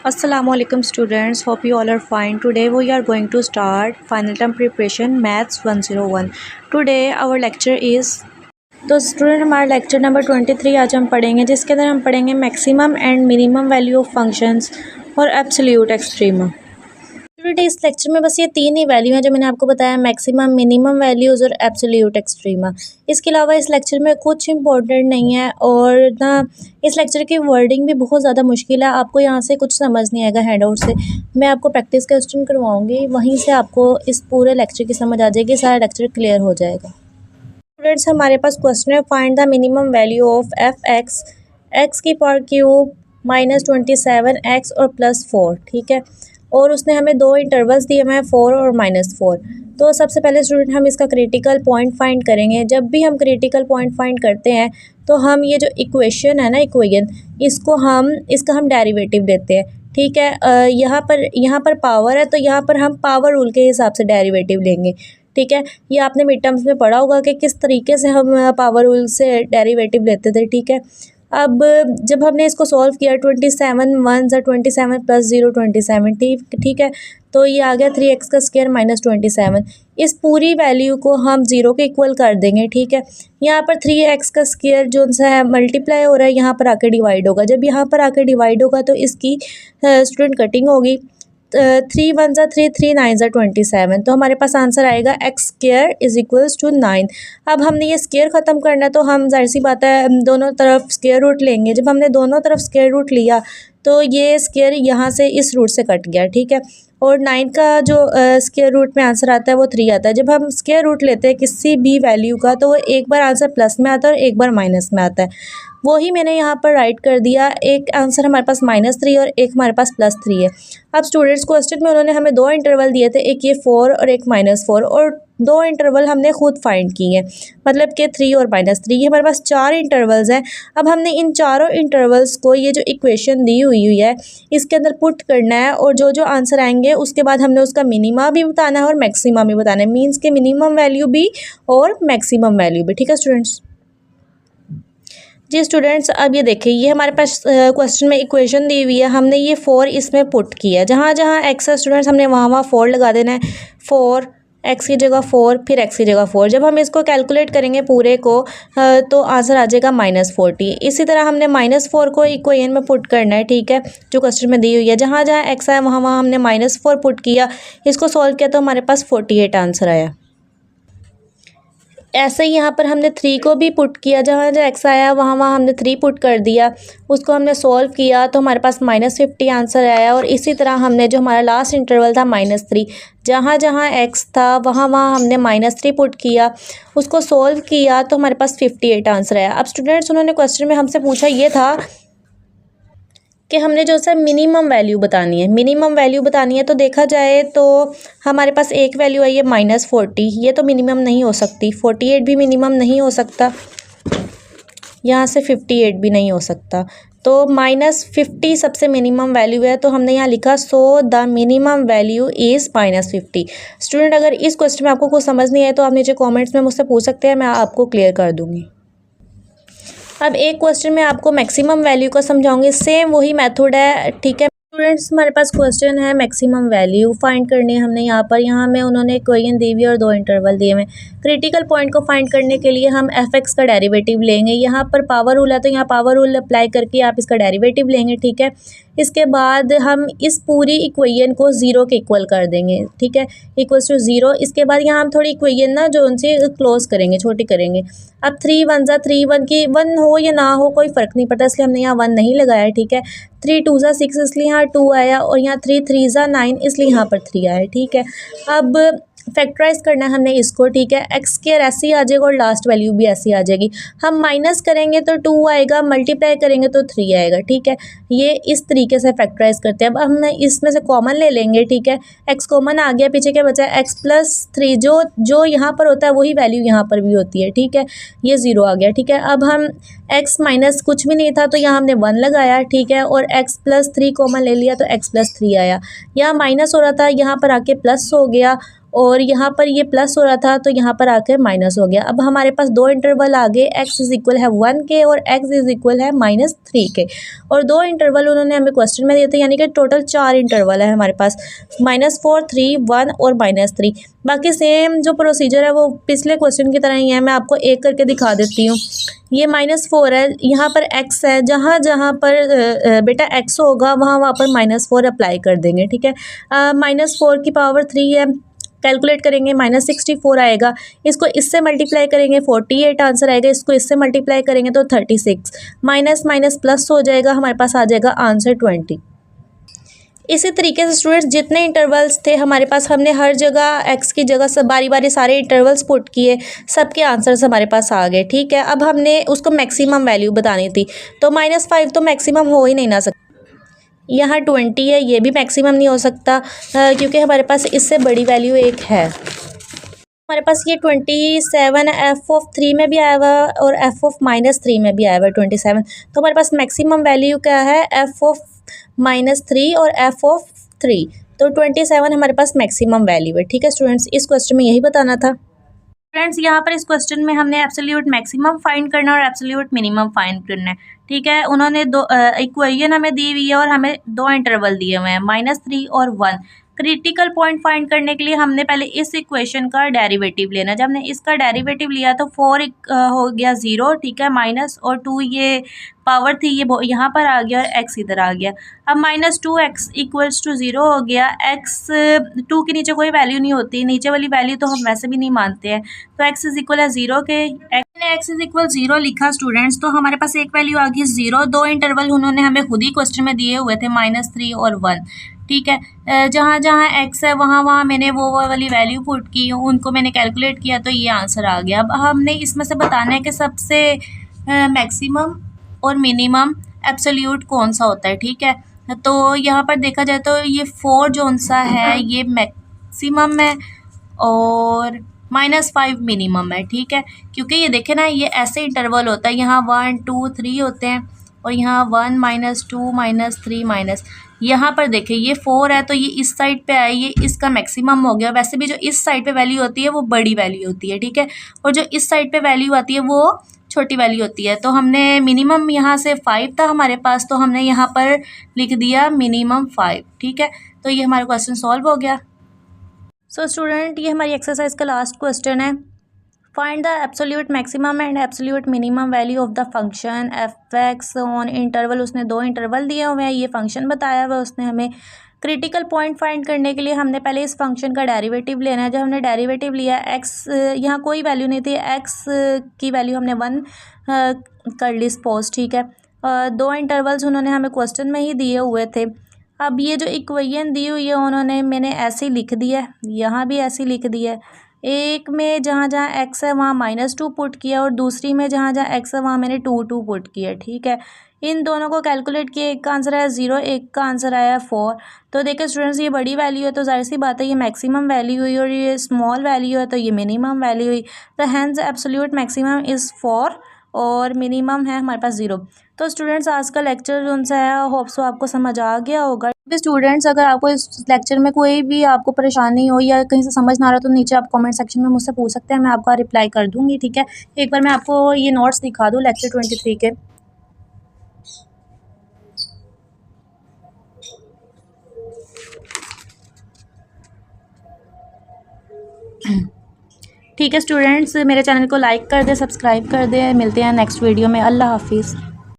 Assalamualaikum students, hope you all are fine. Today we are going to start final term preparation maths 101. Today our lecture is तो student हमारा lecture number 23 आज हम पढ़ेंगे, जिसके अंदर हम पढ़ेंगे maximum and minimum value of functions और एब्सोल्यूट एक्सट्रीमा। स्टूडेंट इस लेक्चर में बस ये तीन ही वैल्यू हैं जो मैंने आपको बताया, मैक्सिमम, मिनिमम वैल्यूज़ और एब्सोल्यूट एक्सट्रीमा। इसके अलावा इस लेक्चर में कुछ इंपॉर्टेंट नहीं है और ना इस लेक्चर की वर्डिंग भी बहुत ज़्यादा मुश्किल है। आपको यहाँ से कुछ समझ नहीं आएगा हैंड आउट से, मैं आपको प्रैक्टिस क्वेश्चन करवाऊँगी, वहीं से आपको इस पूरे लेक्चर की समझ आ जाएगी, सारा लेक्चर क्लियर हो जाएगा। स्टूडेंट्स हमारे पास क्वेश्चन है, find the minimum value of F x की पावर क्यूब -27 एक्स और +4, ठीक है। और उसने हमें दो इंटरवल्स दिए हुए हैं 4 और -4। तो सबसे पहले स्टूडेंट हम इसका क्रिटिकल पॉइंट फाइंड करेंगे। जब भी हम क्रिटिकल पॉइंट फाइंड करते हैं तो हम ये जो इक्वेशन है ना, इसका हम डेरिवेटिव लेते हैं, ठीक है। यहाँ पर पावर है तो यहाँ पर हम पावर रूल के हिसाब से डेरिवेटिव लेंगे, ठीक है। ये आपने मिड टर्म्स में पढ़ा होगा कि किस तरीके से हम पावर रूल से डेरिवेटिव लेते थे, ठीक है। अब जब हमने इसको सॉल्व किया 27 1 27 + 0 27, ठीक है। तो ये आ गया 3x का स्क्वायर -27। इस पूरी वैल्यू को हम 0 के इक्वल कर देंगे, ठीक है। यहाँ पर 3x का स्क्वायर जो सा मल्टीप्लाई हो रहा है यहाँ पर आके डिवाइड होगा। जब यहाँ पर आके डिवाइड होगा तो इसकी स्टूडेंट कटिंग होगी। 3 1 = 3 3 9 = 27। तो हमारे पास आंसर आएगा x² = 9। अब हमने ये स्क्वायर ख़त्म करना है तो हम जाहिर सी बात है दोनों तरफ स्क्वायर रूट लेंगे। जब हमने दोनों तरफ स्क्वायर रूट लिया तो ये स्क्वायर यहाँ से इस रूट से कट गया, ठीक है। और 9 का जो स्क्वायर रूट में आंसर आता है वो 3 आता है। जब हम स्क्वायर रूट लेते हैं किसी भी वैल्यू का तो वो एक बार आंसर प्लस में आता है और एक बार माइनस में आता है। वही मैंने यहाँ पर राइट कर दिया। एक आंसर हमारे पास -3 और एक हमारे पास +3 है। अब स्टूडेंट्स क्वेश्चन में उन्होंने हमें दो इंटरवल दिए थे, एक ये 4 और एक -4, और दो इंटरवल हमने खुद फाइंड किए हैं, मतलब कि 3 और -3। ये हमारे पास 4 इंटरवल्स हैं। अब हमने इन चारों इंटरवल्स को ये जो इक्वेशन दी हुई है इसके अंदर पुट करना है, और जो जो आंसर आएंगे उसके बाद हमने उसका मिनिमा भी बताना है और मैक्सिमा भी बताना है, मीन्स के मिनिमम वैल्यू भी और मैक्सिमम वैल्यू भी, ठीक है स्टूडेंट्स। जी स्टूडेंट्स, अब ये देखिए, ये हमारे पास क्वेश्चन में इक्वेशन दी हुई है, हमने ये 4 इसमें पुट किया। जहाँ जहाँ एक्स है स्टूडेंट्स हमने वहाँ 4 लगा देना है। 4 एक्स की जगह 4, फिर एक्स की जगह 4। जब हम इसको कैलकुलेट करेंगे पूरे को तो आंसर आ जाएगा -40। इसी तरह हमने -4 को इक्वेशन में पुट करना है, ठीक है, जो क्वेश्चन में दी हुई है। जहाँ जहाँ एक्स है वहाँ वहाँ हमने -4 पुट किया, इसको सॉल्व किया तो हमारे पास 48 आंसर आया। ऐसे ही यहाँ पर हमने 3 को भी पुट किया, जहाँ जहाँ एक्स आया वहाँ वहाँ हमने 3 पुट कर दिया, उसको हमने सॉल्व किया तो हमारे पास -50 आंसर आया। और इसी तरह हमने जो हमारा लास्ट इंटरवल था -3, जहाँ जहाँ एक्स था वहाँ वहाँ हमने -3 पुट किया, उसको सॉल्व किया तो हमारे पास 58 आंसर आया। अब स्टूडेंट्स उन्होंने क्वेश्चन में हमसे पूछा ये था कि हमने जो सा मिनिमम वैल्यू बतानी है, तो देखा जाए तो हमारे पास एक वैल्यू आई है -40, ये तो मिनिमम नहीं हो सकती। 48 भी मिनिमम नहीं हो सकता, यहाँ से 58 भी नहीं हो सकता, तो -50 सबसे मिनिमम वैल्यू है। तो हमने यहाँ लिखा so the minimum value is -50। Student अगर इस क्वेश्चन में आपको कुछ समझ नहीं आए तो आप नीचे कॉमेंट्स में मुझसे पूछ सकते हैं, मैं आपको क्लियर कर दूँगी। अब एक क्वेश्चन में आपको मैक्सिमम वैल्यू का समझाऊंगी, सेम वही मेथड है, ठीक है स्टूडेंट्स। हमारे पास क्वेश्चन है मैक्सिमम वैल्यू फाइंड करनी है हमने। यहाँ में उन्होंने इक्वेशन दी हुई है और दो इंटरवल दिए हुए। क्रिटिकल पॉइंट को फाइंड करने के लिए हम f(x) का डेरिवेटिव लेंगे। यहाँ पर पावर रूल है तो यहाँ पावर रूल अप्लाई करके आप इसका डेरिवेटिव लेंगे, ठीक है। इसके बाद हम इस पूरी इक्वेशन को 0 के इक्वल कर देंगे, ठीक है, = 0। इसके बाद यहाँ हम थोड़ी इक्वेशन ना जो उनसे क्लोज करेंगे, छोटी करेंगे। अब 3 1 = 3, 1 की 1 हो या ना हो कोई फ़र्क नहीं पड़ता, इसलिए हमने यहाँ 1 नहीं लगाया, ठीक है। 3 2 = 6 इसलिए यहाँ 2 आया, और यहाँ 3 3 = 9 इसलिए यहाँ पर 3 आया, ठीक है। अब फैक्टराइज करना है हमने इसको, ठीक है। x² ऐसे ही आ जाएगा और लास्ट वैल्यू भी ऐसी आ जाएगी। हम माइनस करेंगे तो 2 आएगा, मल्टीप्लाई करेंगे तो 3 आएगा, ठीक है। ये इस तरीके से फैक्टराइज करते हैं। अब हम इसमें से कॉमन ले लेंगे, ठीक है। x कॉमन आ गया, पीछे क्या बचा x + 3, जो यहाँ पर होता है वही वैल्यू यहाँ पर भी होती है, ठीक है। ये 0 आ गया, ठीक है। अब हम x माइनस कुछ भी नहीं था तो यहाँ हमने 1 लगाया, ठीक है, और x + 3 कॉमन ले लिया तो x + 3 आया। यहाँ माइनस हो रहा था, यहाँ पर आके प्लस हो गया, और यहाँ पर ये प्लस हो रहा था तो यहाँ पर आकर माइनस हो गया। अब हमारे पास दो इंटरवल आ गए, x इज़ इक्वल है 1 के और x इज़ इक्वल है -3 के, और दो इंटरवल उन्होंने हमें क्वेश्चन में दिए थे, यानी कि टोटल 4 इंटरवल है हमारे पास, -4, 3, 1 और -3। बाकी सेम जो प्रोसीजर है वो पिछले क्वेश्चन की तरह ही है, मैं आपको एक करके दिखा देती हूँ। ये -4 है, यहाँ पर x है, जहाँ जहाँ पर बेटा x होगा वहाँ वहाँ पर -4 अप्लाई कर देंगे, ठीक है। -4 की पावर 3 है, कैलकुलेट करेंगे -64 आएगा, इसको इससे मल्टीप्लाई करेंगे 48 आंसर आएगा, इसको इससे मल्टीप्लाई करेंगे तो 36, माइनस माइनस प्लस हो जाएगा, हमारे पास आ जाएगा आंसर 20। इसी तरीके से स्टूडेंट्स जितने इंटरवल्स थे हमारे पास, हमने हर जगह x की जगह सब बारी बारी सारे इंटरवल्स पुट किए, सबके आंसर्स हमारे पास आ गए, ठीक है। अब हमने उसको मैक्सिमम वैल्यू बतानी थी, तो -5 तो मैक्सिमम हो ही नहीं ना सकता, यहाँ 20 है, ये भी मैक्सिमम नहीं हो सकता क्योंकि हमारे पास इससे बड़ी वैल्यू एक है। हमारे पास ये 27 f(3) में भी आया हुआ और f(-3) में भी आया हुआ 27, तो हमारे पास मैक्सिमम वैल्यू क्या है, f(-3) और f(3), तो 27 हमारे पास मैक्सिमम वैल्यू है, ठीक है स्टूडेंट्स। इस क्वेश्चन में यही बताना था फ्रेंड्स। यहाँ पर इस क्वेश्चन में हमने एब्सोल्यूट मैक्सिमम फाइंड करना और एब्सोल्यूट मिनिमम फाइंड करना है, ठीक है। उन्होंने दो इक्वेशन हमें दी हुई है और हमें दो इंटरवल दिए हुए हैं, -3 और 1। क्रिटिकल पॉइंट फाइंड करने के लिए हमने पहले इस इक्वेशन का डेरिवेटिव लेना। जब हमने इसका डेरिवेटिव लिया तो 4 हो गया 0, ठीक है, माइनस और 2 ये पावर थी, ये यहाँ पर आ गया और x इधर आ गया। अब -2x इक्वल्स टू 0 हो गया, x 2 के नीचे कोई वैल्यू नहीं होती, नीचे वाली वैल्यू तो हम वैसे भी नहीं मानते हैं, तो x इज इक्वल है 0 के, x इज इक्वल 0 लिखा स्टूडेंट्स, तो हमारे पास एक वैल्यू आ गई 0। दो इंटरवल उन्होंने हमें खुद ही क्वेश्चन में दिए हुए थे, -3 और 1, ठीक है। जहाँ जहाँ x है वहाँ वहाँ मैंने वो वाली वैल्यू पुट की, उनको मैंने कैलकुलेट किया तो ये आंसर आ गया। अब हमने इसमें से बताना है कि सबसे मैक्सिमम और मिनिमम एब्सोल्यूट कौन सा होता है, ठीक है। तो यहाँ पर देखा जाए तो ये 4 जोन सा है ये मैक्सिमम है और -5 मिनिमम है, ठीक है। क्योंकि ये देखे ना, ये ऐसे इंटरवल होता है, यहाँ 1 2 3 होते हैं और यहाँ 1 -2 -3 यहाँ पर देखिए ये 4 है तो ये इस साइड पे आए, ये इसका मैक्सिमम हो गया। वैसे भी जो इस साइड पे वैल्यू होती है वो बड़ी वैल्यू होती है, ठीक है, और जो इस साइड पे वैल्यू आती है वो छोटी वैल्यू होती है। तो हमने मिनिमम यहाँ से 5 था हमारे पास, तो हमने यहाँ पर लिख दिया मिनिमम 5, ठीक है। तो ये हमारा क्वेश्चन सॉल्व हो गया। सो स्टूडेंट, ये हमारी एक्सरसाइज का लास्ट क्वेश्चन है। Find the absolute maximum and absolute minimum value of the function f(x) on interval. उसने दो इंटरवल दिए हुए हैं, ये फंक्शन बताया हुआ है उसने हमें। क्रिटिकल पॉइंट फाइंड करने के लिए हमने पहले इस फंक्शन का डेरिवेटिव लेना है। जब हमने डेरिवेटिव लिया x, यहाँ कोई वैल्यू नहीं थी, x की वैल्यू हमने 1 कर ली सपोज, ठीक है। दो इंटरवल्स उन्होंने हमें क्वेश्चन में ही दिए हुए थे। अब ये जो इक्वेशन दी हुई है उन्होंने, मैंने ऐसे ही लिख दिया है, यहाँ भी ऐसे ही लिख दिया है। एक में जहाँ जहाँ x है वहाँ -2 पुट किया और दूसरी में जहाँ जहाँ x है वहाँ मैंने 2 पुट किया, ठीक है। इन दोनों को कैलकुलेट किया, एक का आंसर आया 0, एक का आंसर आया 4। तो देखिए स्टूडेंट्स, ये बड़ी वैल्यू है तो जाहिर सी बात है ये मैक्सिमम वैल्यू हुई, और ये स्मॉल वैल्यू है तो ये मिनिमम वैल्यू हुई। तो हैंस एब्सोल्यूट मैक्सिमम इज़ 4 और मिनिमम है हमारे पास 0। तो स्टूडेंट्स, आज का लेक्चर जो सा है होप सो आपको समझ आ गया होगा। स्टूडेंट्स, अगर आपको इस लेक्चर में कोई भी आपको परेशानी हो या कहीं से समझ ना आ रहा तो नीचे आप कमेंट सेक्शन में मुझसे पूछ सकते हैं, मैं आपका रिप्लाई कर दूंगी, ठीक है। एक बार मैं आपको ये नोट्स दिखा दूँ लेक्चर 23 के। ठीक है स्टूडेंट्स, मेरे चैनल को लाइक कर दे, सब्सक्राइब कर दे। मिलते हैं नेक्स्ट वीडियो में। अल्लाह हाफिज़।